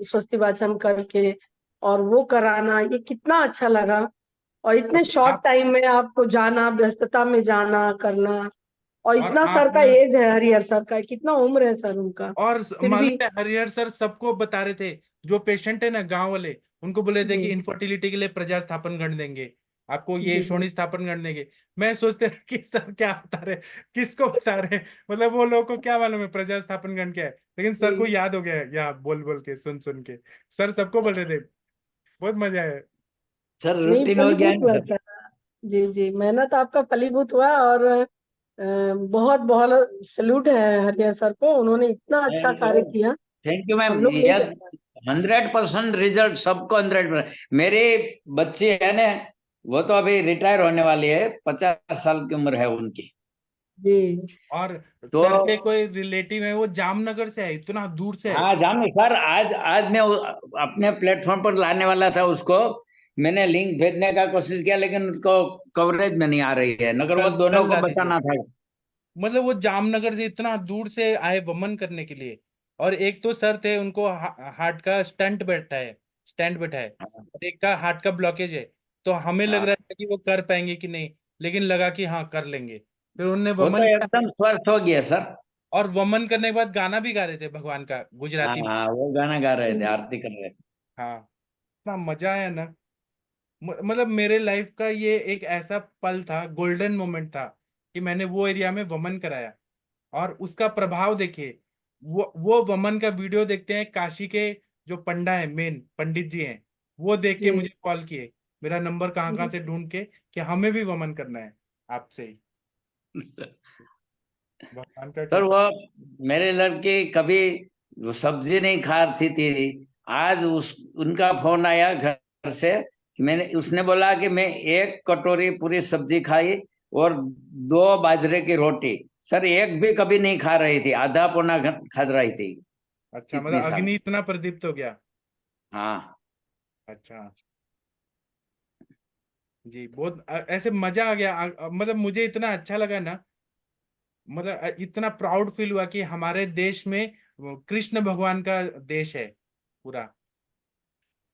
स्वस्ति वाचन करके, और वो कराना, ये कितना अच्छा लगा। और इतने शॉर्ट आप टाइम में आपको जाना, व्यस्तता में जाना करना, और और इतना आप सर का ना एज है, हरिहर सर का कितना उम्र है सर उनका, और फिर भी। मालूम है हरिहर सर सबको बता रहे थे, जो पेशेंट है ना गांव वाले, उनको बोले थे कि जी इनफर्टिलिटी के लिए प्रजा स्थापन गण देंगे आपको, ये जी जी शोणी स्थापन गण देंगे। मैं सोचते रहा कि सर क्या बता रहे, किसको बता रहे, मतलब वो लोग को क्या मालूम है प्रजा स्थापन गण क्या है, लेकिन सर को जी। याद हो गया है या बोल बोल के सुन सुन के। सर सबको बोल रहे थे, बहुत मजा आया। सर नहीं, रूटीन हो गया है फलीभूत ना हुआ सर। सर। जी जी, मेहनत आपका फलीभूत हुआ। और बहुत बहुत सल्यूट है हरिहर सर को, उन्होंने इतना अच्छा कार्य किया, थैंक यू मैम। हम लोग नहीं यह कर पाए। 100% रिजल्ट सबको 100%। मेरी बच्ची है ना, वो तो अभी रिटायर होने वाली है, 50 साल की उम्र है उनकी। जी और तो सर के कोई रिलेटिव है वो जामनगर से है, इतना दूर से है। हाँ जाने सर, आज आज मैं अपने प्लेटफॉर्म पर लाने वाला था उसको। मैंने लिंक भेजने का कोशिश किया लेकिन उसको कवरेज में नहीं आ रही है, नगर वो कल दोनों कल को ला दीजिए। बताना था। मतलब वो जामनगर से इतना दूर से आए वमन करने के लिए। और एक तो सर थे उनको हार्ट का स्टंट बैठा है, और एक का हार्ट का ब्लॉकेज है। तो हमें लग हाँ, रहा था कि वो कर पाएंगे कि नहीं, लेकिन लगा कि हाँ कर लेंगे। फिर उन्होंने वो तो वमन किया, एकदम स्वस्थ हो गया सर। और वमन करने के बाद गाना भी गा रहे थे भगवान का हाँ गुजराती में। हाँ, वो गाना गा रहे थे, जी आरती कर रहे थे। हाँ, इतना मजा आया ना। मतलब मेरे लाइफ का ये एक ऐसा पल था, गोल्डन मोमेंट था, कि मैंने वो एरिया में वमन कराया। और उसका प्रभाव देखिए, वो वमन का वीडियो देखते हैं काशी के जो पंडा है, मेन पंडित जी हैं, वो देख के मुझे जी कॉल किए, मेरा नंबर कहाँ कहाँ जी। से ढूंढ के, कि हमें भी वमन करना है आपसे ही। भगवान का सर कृपा। वो मेरे लड़के कभी वो सब्जी नहीं खाती थी। आज उस उनका फोन आया घर से कि मैंने, उसने बोला कि मैं 1 कटोरी पूरी सब्जी खाई और 2 बाजरे की रोटी। सर एक भी कभी नहीं खा रही थी, आधा पौना खा रही थी अच्छा, मतलब इतनी साल। अग्नि इतना प्रदीप्त हो गया। हाँ अच्छा जी, बहुत ऐसे मजा आ गया। मतलब मुझे इतना अच्छा लगा ना, मतलब इतना प्राउड फील हुआ कि हमारे देश में वो कृष्ण भगवान का देश है पूरा।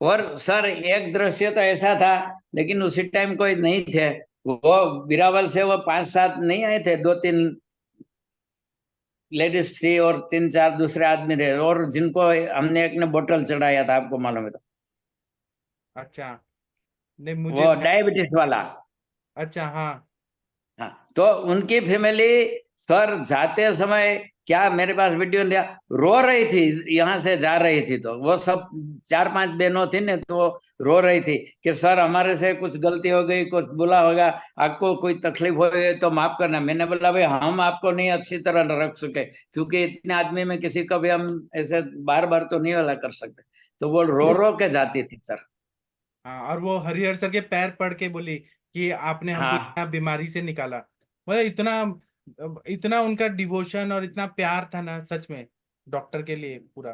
और सर एक दृश्य तो ऐसा था, लेकिन उसी टाइम कोई नहीं थे। वो बिरावल से वो 5-7 नहीं आए थे, 2-3 लेडीज थी और 3-4 दूसरे आदमी थे, और जिनको हमने एक ने बोतल चढ़ाया था, आपको मालूम है तो। अच्छा, नहीं मुझे वो ध्यान। डायबिटीज वाला। अच्छा हाँ। हाँ, तो उनकी फैमिली सर जाते समय, क्या मेरे पास वीडियो दिया, रो रही थी, यहाँ से जा रही थी तो वो सब 4-5 बहनों थी ना, तो वो रो रही थी कि सर हमारे से कुछ गलती हो गई, कुछ बुला होगा, आपको कोई तकलीफ हो गई तो माफ करना। मैंने बोला भाई हम आपको नहीं अच्छी तरह रख सके, क्योंकि इतने आदमी में किसी का भी हम ऐसे बार बार तो नहीं वाला कर सकते। तो वो रो रो के जाती थी सर। हाँ, और वो हरिहर सर के पैर पड़ के बोली कि आपने हमको हाँ, इतना बीमारी से निकाला। मतलब इतना इतना उनका डिवोशन और इतना प्यार था ना, सच में, डॉक्टर के लिए पूरा।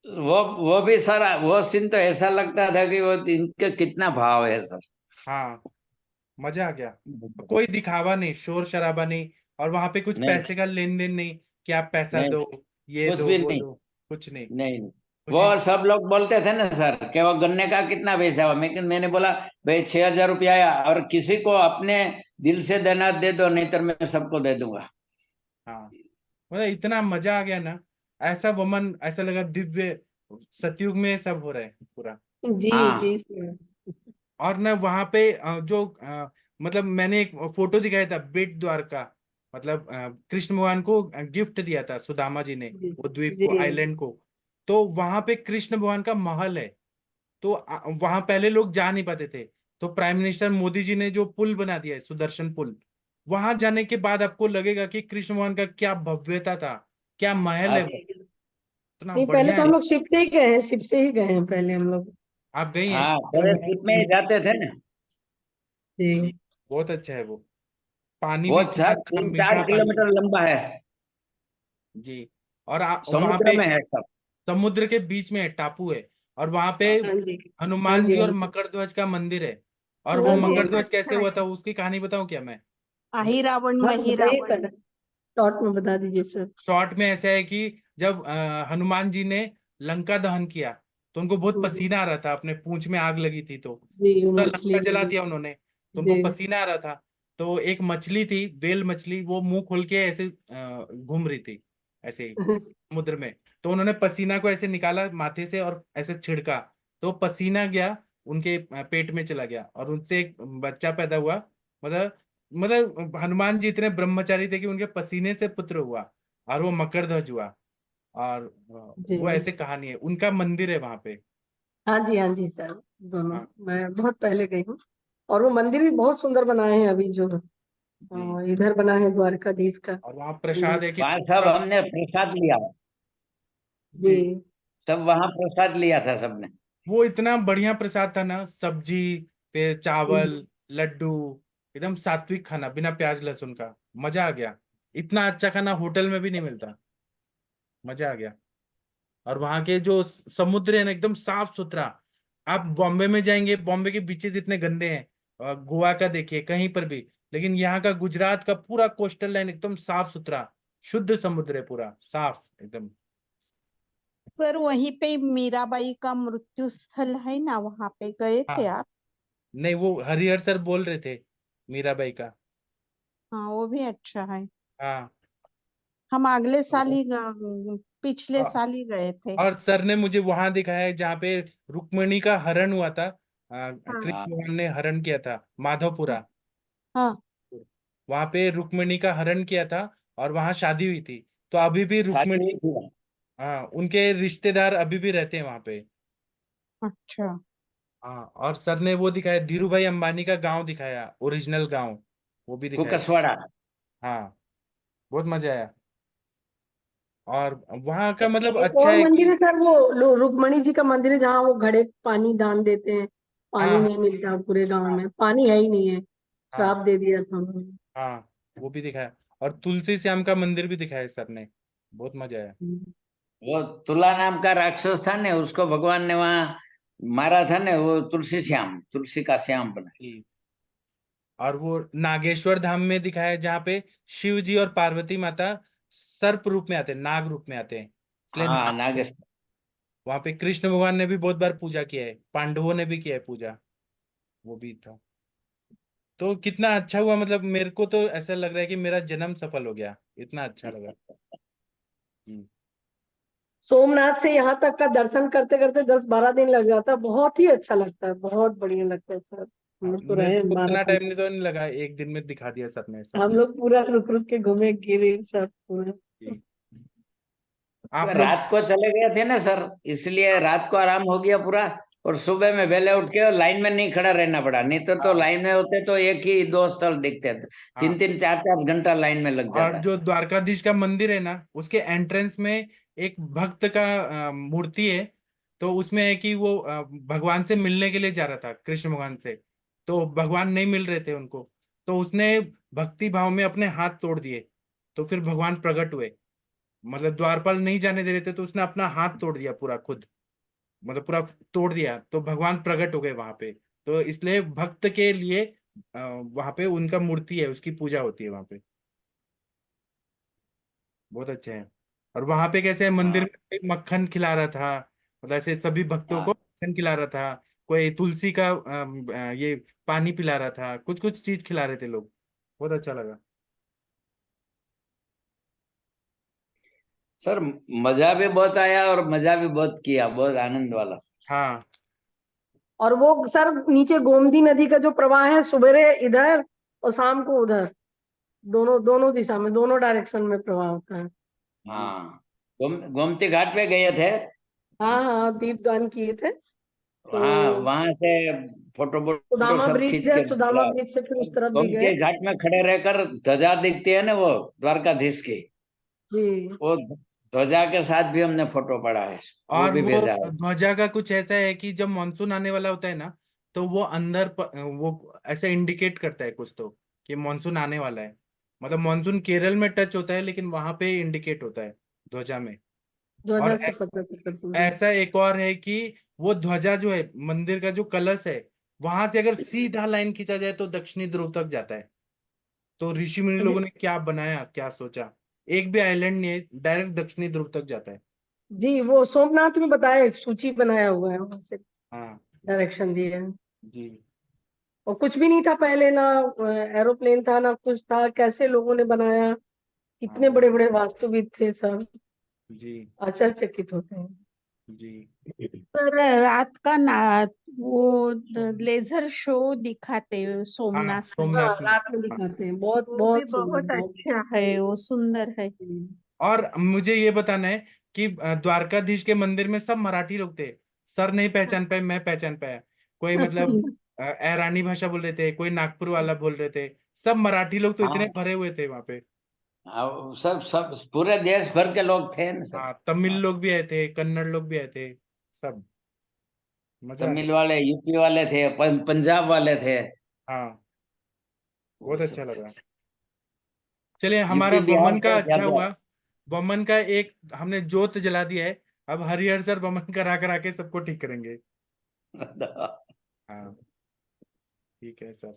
वो भी सर, वो सीन तो ऐसा लगता था कि वो इनका कितना भाव है सर। हाँ, मजा आ गया। कोई दिखावा नहीं, शोर शराबा नहीं, और वहां पे कुछ नहीं पैसे का लेन देन नहीं, कि आप पैसा नहीं, दो, ये कुछ दो भी वो नहीं। दो, कुछ नहीं। नहीं, खुशी वो से। सब लोग बोलते थे ना सर कि वो गन्ने का कितना पैसा हुआ, लेकिन मैंने बोला भाई 6,000 रुपया आया, और किसी को अपने दिल से देना दे दो, नहीं तो मैं सबको दे दूंगा। हाँ, मतलब इतना मजा आ गया ना, ऐसा वमन, ऐसा लगा दिव्य सतयुग में सब हो रहा है पूरा। जी जी हाँ सर। और ना वहां पे मतलब मैंने एक फोटो दिखाया था बेट द्वार का, मतलब कृष्ण भगवान को गिफ्ट दिया था सुदामा जी ने, जी वो द्वीप जी को, आइलैंड को। तो वहां पे कृष्ण भगवान का महल है। तो वहां पहले लोग जा नहीं पाते थे। तो प्राइम मिनिस्टर मोदी जी ने जो पुल बना दिया है, सुदर्शन पुल, वहां जाने के बाद आपको लगेगा कि कृष्ण भगवान का क्या भव्यता था, क्या महल हाँ है वो, सर। इतना नहीं, पहले बढ़िया तो हम है। लोग शिप से ही गए हैं, शिप से ही गए हैं पहले हम लोग। आप गई हैं? हाँ, पहले शिप में ही जाते थे ना। जी बहुत अच्छा है वो, पानी भी वो इतना सर अच्छा 3-4 मीठा पानी है। किलोमीटर लंबा है, जी। और वहां समुद्र पे में है सब। समुद्र के बीच में टापू है, और वहां पे हाँ हाँ जी हाँ हनुमान जी जी हाँ और जी मकर ध्वज का मंदिर है। और वो हाँ जी मकर हाँ जी। ध्वज कैसे हुआ था, उसकी कहानी बताऊं क्या मैं? अही रावण हाँ मही बताइए रावण। सर, शॉर्ट में बता दीजिए सर। शॉर्ट में ऐसा है कि जब हनुमान जी ने लंका दहन किया, तो उनको बहुत हम्म, पसीना आ रहा था, अपने पूंछ में आग लगी थी, तो जी वो पूरा मछली लंका जला की। दिया उन्होंने, तो उनको जी पसीना आ रहा था। तो एक मछली थी, वेल मछली, वो मुंह खोल के ऐसे घूम रही थी ऐसे ही समुद्र में। तो उन्होंने पसीना को ऐसे निकाला माथे से और ऐसे छिड़का, तो पसीना गया उनके पेट में चला गया, और उनसे एक बच्चा पैदा हुआ। मतलब हनुमान जी इतने ब्रह्मचारी थे कि उनके पसीने से पुत्र हुआ, और वो मकरध्वज हुआ। और जी। वो ऐसे कहानी है, उनका मंदिर है वहां पे। हाँ जी सर, दोनों हाँ मैं बहुत पहले गई हूँ। और वो मंदिर भी बहुत सुंदर बनाए हैं अभी जो जी। इधर बना है द्वारकाधीश का और वहाँ मंदिर। प्रसाद है कि वहां सब हमने प्रसाद लिया, जी जी, सब वहां प्रसाद लिया था सबने। वो इतना बढ़िया प्रसाद था ना, सब्जी, फिर हम्म, चावल, लड्डू, एकदम सात्विक खाना बिना प्याज लहसुन का। मजा आ गया। इतना अच्छा खाना होटल में भी नहीं मिलता। मजा आ गया। और वहां के जो समुद्र है ना, एकदम साफ सुथरा। आप बॉम्बे में जाएंगे, बॉम्बे के बीचेस इतने गंदे हैं, और गोवा का देखिए कहीं पर भी, लेकिन यहाँ का गुजरात का पूरा कोस्टल लाइन एकदम साफ सुथरा, शुद्ध समुद्र है, पूरा साफ एकदम। सर वहीं पे मीराबाई का मृत्यु स्थल है ना, वहां पे गए हाँ, थे आप? नहीं वो हरिहर सर बोल रहे थे मीराबाई का। हाँ वो भी अच्छा है। हाँ। हम अगले साल तो- ही पिछले औ- साल ही गए थे। और सर ने मुझे वहां दिखाया है जहाँ पे रुक्मिणी का हरण हुआ था। हाँ हाँ, कृष्ण भगवान ने हरण किया था, माधवपुरा। हाँ। वहां पे रुक्मिणी का हरण किया था, और वहां शादी हुई थी। तो अभी भी शादी रुक्मिणी, हुई थी वहाँ। हाँ, उनके रिश्तेदार अभी भी रहते हैं वहां पे। अच्छा। हाँ, और सर ने वो दिखाया, धीरू भाई अंबानी का गांव दिखाया, ओरिजिनल गांव, वो भी दिखाया। कुकसवाड़ा। हाँ, बहुत मजा आया। और वहाँ का मतलब एक अच्छा और है मंदिर कि, है सर, वो रुक्मणी जी का मंदिर है जहाँ वो घड़े पानी दान देते हैं। पानी हाँ नहीं मिलता पूरे गांव हाँ में, पानी है ही नहीं है, हाँ श्राप दे दिया था उन्होंने। हाँ, वो भी दिखाया। और तुलसी श्याम का मंदिर भी दिखाया सर ने, बहुत मजा आया। वो तुला नाम का राक्षस था ने, उसको भगवान ने वहां मारा था ने, वो तुलसी श्याम, तुलसी का श्याम बना। जी। और वो नागेश्वर धाम में दिखाया है जहाँ पे शिव जी और पार्वती माता सर्प रूप में आते हैं, नाग रूप में आते हैं, इसलिए हाँ, नाग। नागेश्वर। वहां पे कृष्ण भगवान ने भी बहुत बार पूजा किया है, पांडवों ने भी किया है पूजा, वो भी था। तो कितना अच्छा हुआ, मतलब मेरे को तो ऐसा लग रहा है कि मेरा जन्म सफल हो गया, इतना अच्छा लगा। जी। सोमनाथ से यहाँ तक का दर्शन करते करते 10-12 दिन लग जाता है, बहुत ही अच्छा लगता है, बहुत बढ़िया लगता है सर। हम हाँ, लोग तो मेरे रहे को उतना 12-15। टाइम नहीं तो नहीं लगा, एक दिन में दिखा दिया सर ने सब। हम लोग पूरा रुक रुक के घूमे गिरे सब पूरा। जी। आप लोग, रात को चले गए थे ना सर, इसलिए रात को आराम हो गया पूरा। और सुबह में पहले उठ के लाइन में नहीं खड़ा रहना पड़ा, नहीं तो हाँ लाइन में होते तो एक ही दो स्थल दिखते थे। हाँ। 3-3 4-4 घंटा लाइन में लग और जाता। जो द्वारकाधीश का मंदिर है ना, उसके एंट्रेंस में एक भक्त का मूर्ति है। तो उसमें है कि वो भगवान से मिलने के लिए जा रहा था, कृष्ण भगवान से। तो भगवान नहीं मिल रहे थे उनको, तो उसने भक्ति भाव में अपने हाथ तोड़ दिए। तो फिर भगवान प्रकट हुए, मतलब द्वारपाल नहीं जाने दे रहे थे, तो उसने अपना हाथ तोड़ दिया पूरा खुद, मतलब पूरा तोड़ दिया, तो भगवान प्रकट हो गए वहां पे। तो इसलिए भक्त के लिए वहां पे उनका मूर्ति है, उसकी पूजा होती है वहां पे। बहुत अच्छे हैं। और वहां पे कैसे है, मंदिर हाँ में कोई मक्खन खिला रहा था, मतलब ऐसे सभी भक्तों को हाँ मक्खन खिला रहा था, कोई तुलसी का ये पानी पिला रहा था, कुछ कुछ चीज खिला रहे थे लोग। बहुत अच्छा लगा। सर, मजा भी बहुत आया और मजा भी बहुत किया, बहुत आनंद वाला। हाँ और वो सर नीचे गोमती नदी का जो प्रवाह है, सवेरे इधर और शाम को उधर, दोनों दोनों दिशा में, दोनों डायरेक्शन में प्रवाह होता है। जी। हाँ, गोमती घाट पे गए थे। हाँ हाँ, दीपदान किए थे हाँ, तो। वहां से फोटो वोटो सुदामा सब ब्रिज खींच है, के सुदामा निकला। ब्रिज से फिर उस तरफ भी गए। गोमती घाट में खड़े रहकर ध्वजा दिखती है ना, वो द्वारकाधीश की, जी वो ध्वजा के साथ भी हमने फोटो पड़ा है, वो और भी वो भेजा है। ध्वजा का कुछ ऐसा है कि जब मानसून आने वाला होता है ना, तो वो वो ऐसा इंडिकेट करता है कुछ तो, कि मानसून आने वाला है। मतलब मानसून केरल में टच होता है, लेकिन वहां पे इंडिकेट होता है ध्वजा में। और ध्वजा से पता चलता पूरा। ऐसा एक और है कि वो ध्वजा जो है, मंदिर का जो कलश है, वहां से अगर सीधा लाइन खींचा जाए तो दक्षिणी ध्रुव तक जाता है। तो ऋषि मुनि लोगों ने क्या बनाया, क्या सोचा, एक भी आइलैंड नहीं है, डायरेक्ट दक्षिणी ध्रुव तक जाता है। जी, वो सोमनाथ में बताया, एक सूची बनाया हुआ है, वहां से हाँ डायरेक्शन दिए हैं। जी और कुछ भी नहीं था पहले, ना एरोप्लेन था ना कुछ था, कैसे लोगों ने बनाया, कितने हाँ बड़े बड़े वास्तुविद थे सब, जी आश्चर्यचकित होते हैं। जी पर रात का ना वो लेजर शो दिखाते हैं हाँ सोमनाथ में, हाँ, सोमनाथ में। रात में हाँ। दिखाते हैं, बहुत वो भी बहुत सुंदर, बहुत बहुत। अच्छा है, वो सुंदर है। और मुझे ये बताना है कि द्वारकाधीश के मंदिर में सब मराठी लोग थे। सर नहीं पहचान पाए, मैं पहचान पाया। कोई मतलब ईरानी भाषा बोल रहे थे, कोई नागपुर वाला बोल रहे थे। सब मराठी लोग तो इतने हाँ भरे हुए थे वहां पे। सब सब पूरे देश भर के लोग थे ना सब। हाँ, तमिल लोग भी आए थे, कन्नड़ लोग भी आए थे, सब। मजा आ तमिल गया। वाले, यूपी वाले थे, पंजाब वाले थे, हाँ, वो बहुत अच्छा सब थे। लगा। चलिए, हमारा यूपी बिहार वमन का से अच्छा ज्यादा। हुआ। वमन का एक हमने जोत जला दिया है। अब हरिहर सर वमन करा करा के सबको ठीक करेंगे। हाँ, ठीक है सर।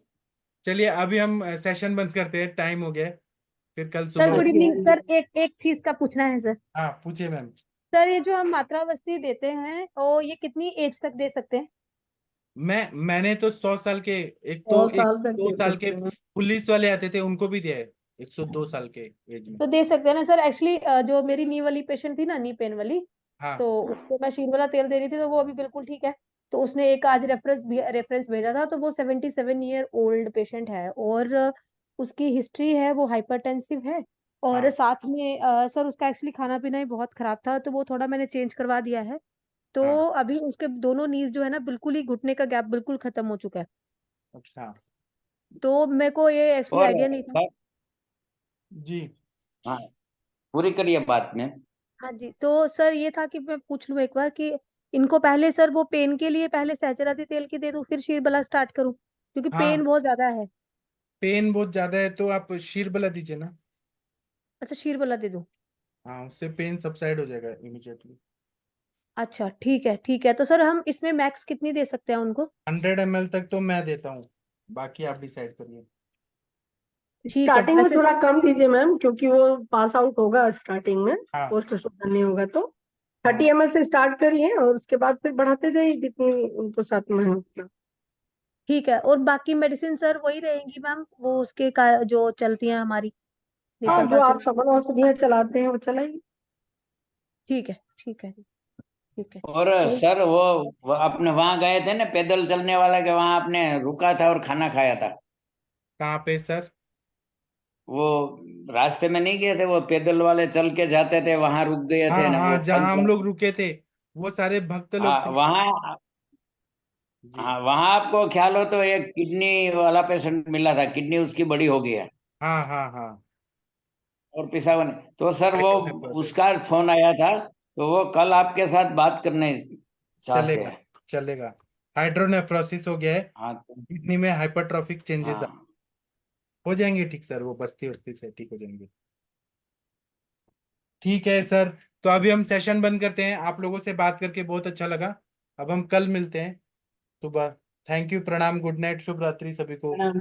चलिए, अभी हम सेशन बंद करते हैं, टाइम हो गया है। फिर कल सर सुबह गुड हाँ इवनिंग जी, सर, एक चीज का पूछना है सर। हाँ, पूछिए मैम। सर ये जो हम मात्रावस्ती देते हैं वो ये कितनी एज तक दे सकते हैं? मैंने तो 100 साल के, एक तो 100 साल तक दो दे साल के सकते हैं। पुलिस वाले आते थे, उनको भी दिया है। 102 साल के एज में। तो दे सकते हैं ना सर? एक्चुअली जो मेरी नी वाली पेशेंट थी ना, नी पेन वाली, हाँ तो उसको मैं शीर वाला तेल दे रही थी, तो वो अभी बिल्कुल ठीक है। तो उसने एक आज रेफरेंस भेजा था, तो वो 77 ईयर ओल्ड पेशेंट है, और उसकी हिस्ट्री है, वो हाइपरटेंसिव है। और हाँ साथ में सर उसका एक्चुअली खाना पीना ही बहुत खराब था, तो वो थोड़ा मैंने चेंज करवा दिया है। तो हाँ। अभी उसके दोनों नीज जो है ना, बिल्कुल ही घुटने का गैप बिल्कुल खत्म हो चुका है। अच्छा। तो मेरे को ये एक्चुअली और आइडिया नहीं था। जी हाँ, पूरी करिए बात में। हाँ जी, तो सर ये था कि मैं पूछ लूँ एक बार कि इनको पहले सर वो पेन के लिए पहले सहजराती तेल की दे दूं, फिर शीरबला स्टार्ट करूं, क्योंकि हाँ, पेन बहुत ज्यादा है। पेन बहुत ज्यादा है तो आप शीर बला दीजिए ना। अच्छा, शीरबला दे दूं? हाँ, उससे पेन सबसाइड हो जाएगा इमीडिएटली। अच्छा ठीक है ठीक है, तो सर हम इसमें मैक्स कितनी दे सकते हैं उनको? 100 ml तक तो मैं देता हूँ, बाकी आप डिसाइड करिए। ठीक है स्टार्टिंग में वैसे थोड़ा सर। कम दीजिए मैम, क्योंकि वो पास आउट होगा स्टार्टिंग में, हाँ पोस्ट शुगर नहीं होगा तो। हाँ 30 ml से स्टार्ट करिए, और उसके बाद फिर बढ़ाते जाइए जितनी उनको साथ में है उतना। ठीक है, और बाकी मेडिसिन सर वही रहेंगी मैम, वो उसके जो चलती हैं हमारी हाँ, जो नेत्रपाचन। आप समर औषधियाँ चलाते हैं वो चलाइए। ठीक है ठीक है ठीक है। और सर वो आपने वहां गए थे ना पैदल चलने वाला के, वहां आपने रुका था और खाना खाया था। कहाँ पे सर? वो रास्ते में नहीं गए थे, वो पैदल वाले चल के जाते थे, वहां रुक गए थे हाँ ना, वो हाँ, जहाँ हम लोग रुके थे, वो सारे भक्त लोग थे। वहां। जी। हाँ, वहां आपको ख्याल हो तो एक किडनी वाला पेशेंट मिला था, किडनी उसकी बड़ी हो गई है हाँ हाँ हाँ। और पिसाब ने। तो सर वो हाइड्रोनेफ्रोसिस। उसका फोन आया था, तो वो कल आपके साथ बात करने चाहते चलेगा, हैं। चलेगा। हाइड्रोनेफ्रोसिस हो गया है, हाँ किडनी में हाइपरट्रॉफिक चेंजेस हाँ। हो जाएंगे ठीक सर, वो बस्ती उस्ती से ठीक हो जाएंगे। ठीक है सर। तो अभी हम सेशन बंद करते हैं, आप लोगों से बात करके बहुत अच्छा लगा। अब हम कल मिलते हैं सुबह। थैंक यू, प्रणाम, गुड नाइट, शुभ रात्रि सभी को। प्रणाम।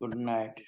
Good night.